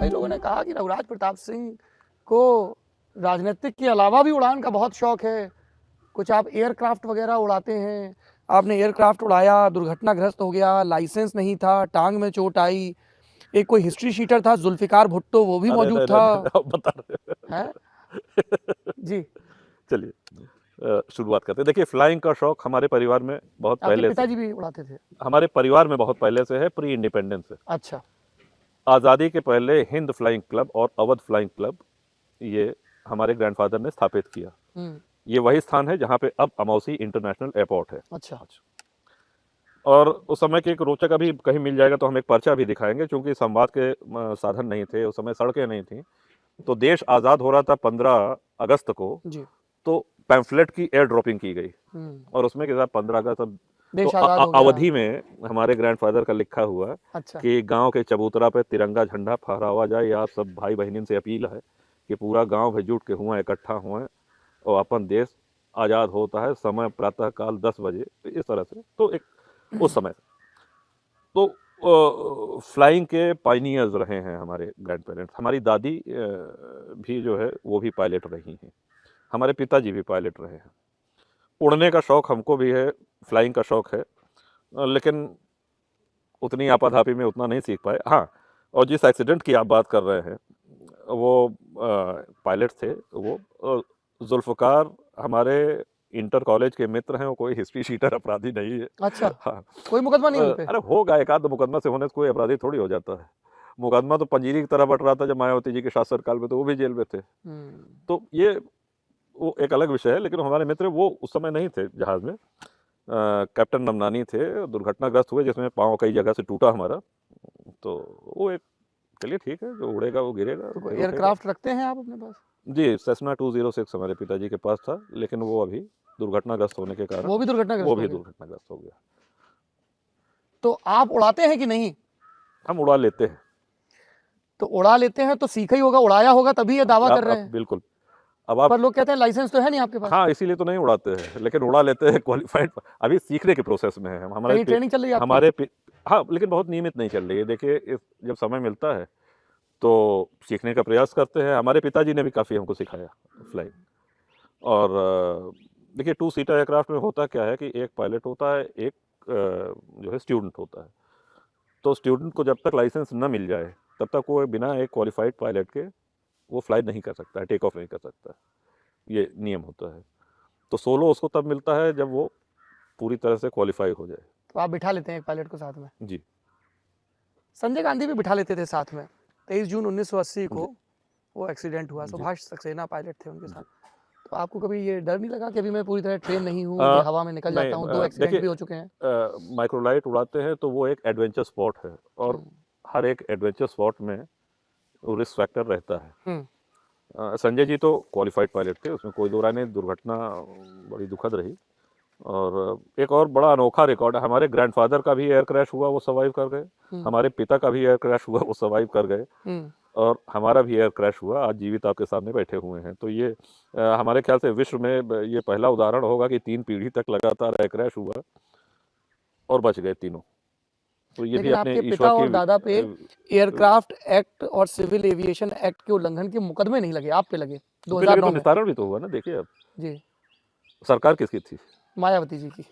कई लोगों ने कहा कि रघुराज प्रताप सिंह को राजनीतिक के अलावा भी उड़ान का बहुत शौक है, कुछ आप एयरक्राफ्ट वगैरह उड़ाते हैं, आपने एयरक्राफ्ट उड़ाया, दुर्घटनाग्रस्त हो गया, लाइसेंस नहीं था, टांग में चोट आई, एक कोई हिस्ट्री शीटर था जुल्फिकार भुट्टो, वो भी अरे मौजूद नहीं, था नहीं, नहीं, आप बता रहे है जी। चलिए शुरुआत करते हैं। देखिए, फ्लाइंग का शौक हमारे परिवार में बहुत आपके पहले से पिताजी भी उड़ाते थे? हमारे परिवार में बहुत पहले से है, प्री इंडिपेंडेंस से। अच्छा। आज़ादी के पहले हिंद फ्लाइंग क्लब और अवध फ्लाइंग क्लब ये हमारे ग्रैंडफादर ने स्थापित किया। ये वही स्थान है जहाँ पे अब अमौसी इंटरनेशनल एयरपोर्ट है। अच्छा। और उस समय के एक रोचक, अभी कहीं मिल जाएगा तो हम एक पर्चा भी दिखाएंगे, क्योंकि संवाद के साधन नहीं थे उस समय, सड़कें नहीं थी, तो देश आज़ाद हो रहा था 15 अगस्त को जी। तो पैम्फलेट की एयर ड्रॉपिंग की गई और उसमें के साथ 15 अगस्त अब देश तो आजाद हो गया। अवधि में हमारे ग्रैंडफादर का लिखा हुआ अच्छा। कि गांव के चबूतरा पे तिरंगा झंडा फहरावा जाए, या सब भाई बहनिन से अपील है कि पूरा गांव जुट के हुए इकट्ठा हुए और अपन देश आज़ाद होता है, समय प्रातः काल 10 बजे, तो इस तरह से। तो एक उस समय तो फ्लाइंग के पायनियर्स रहे हैं हमारे ग्रैंड पेरेंट्स। हमारी दादी भी जो है वो भी पायलट रही हैं, हमारे पिताजी भी पायलट रहे हैं। उड़ने का शौक हमको भी है, फ्लाइंग का शौक है, लेकिन उतनी आपाधापी में उतना नहीं सीख पाए। हाँ, और जिस एक्सीडेंट की आप बात कर रहे हैं वो पायलट थे, वो जुल्फ़िकार हमारे इंटर कॉलेज के मित्र हैं, वो कोई हिस्ट्री शीटर अपराधी नहीं है। अच्छा। हाँ, कोई मुकदमा नहीं उन पे? अरे होगा, एक आध मुकदमा से होने से कोई अपराधी थोड़ी हो जाता है। मुकदमा तो पंजीरी की तरह बट रहा था जब मायावती जी के शासनकाल में, तो वो भी जेल में थे। तो ये वो एक अलग विषय है, लेकिन हमारे मित्र वो उस समय नहीं थे जहाज में। कैप्टन नमनानी थे, दुर्घटनाग्रस्त हुए जिसमें पाँव कई जगह से टूटा हमारा। तो वो एक, चलिए ठीक है, जो उड़ेगा वो गिरेगा। तो फिर एयरक्राफ्ट रखते हैं आप अपने पास? जी, सेस्ना 206 हमारे पिताजी के पास था, लेकिन वो अभी दुर्घटनाग्रस्त होने के कारण वो भी दुर्घटनाग्रस्त हो गया। तो आप उड़ाते हैं कि नहीं? हम उड़ा लेते हैं। तो उड़ा लेते हैं तो सीखा ही होगा, उड़ाया होगा तभी ये दावा कर रहे हैं। बिल्कुल। अब आप, पर लोग कहते हैं लाइसेंस तो है नहीं आपके पास। हाँ, इसीलिए तो नहीं उड़ाते हैं, लेकिन उड़ा लेते हैं क्वालिफाइड। अभी सीखने के प्रोसेस में है हम। कहीं ट्रेनिंग चल रही है आपकी? हाँ, लेकिन बहुत नियमित नहीं चल रही है। देखिए, जब समय मिलता है तो सीखने का प्रयास करते हैं। हमारे पिताजी ने भी काफ़ी हमको सिखाया फ्लाइंग। और देखिए, 2 सीटर एयरक्राफ्ट में होता क्या है कि एक पायलट होता है, एक जो है स्टूडेंट होता है। तो स्टूडेंट को जब तक लाइसेंस न मिल जाए तब तक वो बिना एक क्वालिफाइड पायलट के वो फ्लाई नहीं कर सकता है, टेक ऑफ नहीं कर सकता है। ये नियम होता है। तो सोलो उसको तब मिलता है जब वो पूरी तरह से क्वालिफाई हो जाए। तो आप बिठा लेते हैं एक पायलट को साथ में? जी। संजय गांधी भी बिठा लेते थे साथ में। 23 जून 1980 को वो एक्सीडेंट हुआ, सुभाष सक्सेना पायलट थे उनके साथ। तो आपको कभी ये डर नहीं लगा कि अभी मैं पूरी तरह ट्रेन नहीं हूँ, हवा में निकल जाता हूँ? 2 एक्सीडेंट भी हो चुके हैं। माइक्रोलाइट उड़ाते हैं तो वो एक एडवेंचर स्पॉट है, और हर एक एडवेंचर स्पॉट में रिस्क फैक्टर रहता है। संजय जी तो क्वालिफाइड पायलट थे, उसमें कोई दो राय नहीं। दुर्घटना बड़ी दुखद रही। और एक और बड़ा अनोखा रिकॉर्ड है, हमारे ग्रैंडफादर का भी एयर क्रैश हुआ, वो सर्वाइव कर गए। हमारे पिता का भी एयर क्रैश हुआ, वो सर्वाइव कर गए। और हमारा भी एयर क्रैश हुआ, आज जीवित आपके सामने बैठे हुए हैं। तो ये हमारे ख्याल से विश्व में ये पहला उदाहरण होगा कि 3 पीढ़ी तक लगातार एयर क्रैश हुआ और बच गए तीनों। तो ये भी लेकिन अपने आपके ईश्वर पिता और की दादा पे एयरक्राफ्ट एक्ट और सिविल एविएशन एक्ट के उल्लंघन के मुकदमे नहीं लगे, आप पे लगे 2009 में। निस्तारण भी तो हुआ ना। देखिए, अब जी, सरकार किसकी थी? मायावती जी की।